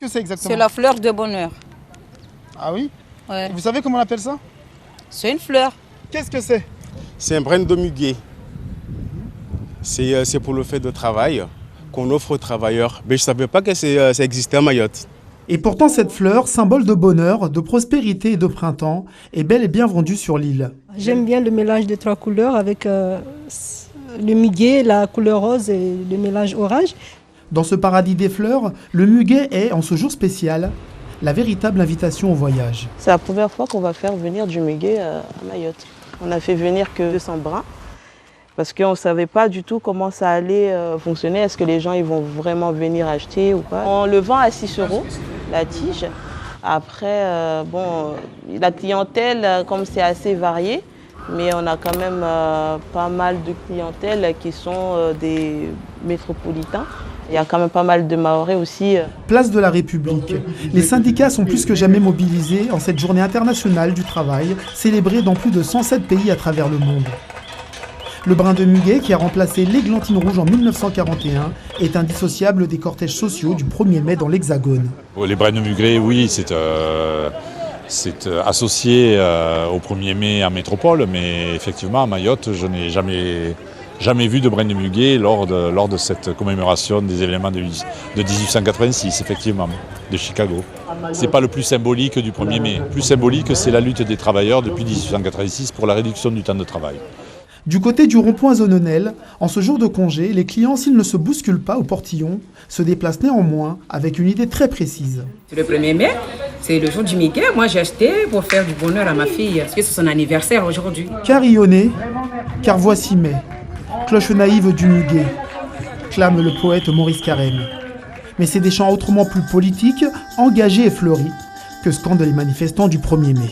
Qu'est-ce que c'est exactement? C'est la fleur de bonheur. Ah oui? Ouais. Vous savez comment on appelle ça? C'est une fleur. Qu'est-ce que c'est? C'est un brin de muguet. C'est pour le fait de travail qu'on offre aux travailleurs. Mais je ne savais pas que ça existait à Mayotte. Et pourtant, cette fleur, symbole de bonheur, de prospérité et de printemps, est bel et bien vendue sur l'île. J'aime bien le mélange des trois couleurs avec le muguet, la couleur rose et le mélange orange. Dans ce paradis des fleurs, le muguet est, en ce jour spécial, la véritable invitation au voyage. C'est la première fois qu'on va faire venir du muguet à Mayotte. On n'a fait venir que 200 brins parce qu'on ne savait pas du tout comment ça allait fonctionner. Est-ce que les gens ils vont vraiment venir acheter ou pas? On le vend à 6 € la tige. Après, la clientèle, comme c'est assez varié, mais on a quand même pas mal de clientèle qui sont des métropolitains. Il y a quand même pas mal de Mahorais aussi. Place de la République. Les syndicats sont plus que jamais mobilisés en cette journée internationale du travail, célébrée dans plus de 107 pays à travers le monde. Le brin de muguet, qui a remplacé l'églantine rouge en 1941, est indissociable des cortèges sociaux du 1er mai dans l'Hexagone. Les brins de muguet, oui, c'est associé au 1er mai en métropole, mais effectivement à Mayotte, je n'ai jamais vu de brin de muguet lors de cette commémoration des événements de 1886, effectivement, de Chicago. C'est pas le plus symbolique du 1er mai. Le plus symbolique, c'est la lutte des travailleurs depuis 1886 pour la réduction du temps de travail. Du côté du rond-point Zononel, en ce jour de congé, les clients, s'ils ne se bousculent pas au portillon, se déplacent néanmoins avec une idée très précise. Le 1er mai, c'est le jour du muguet. Moi, j'ai acheté pour faire du bonheur à ma fille, parce que c'est son anniversaire aujourd'hui. Carillonné, car voici mai, cloche naïve du muguet, clame le poète Maurice Carême. Mais c'est des chants autrement plus politiques, engagés et fleuris, que scandent les manifestants du 1er mai.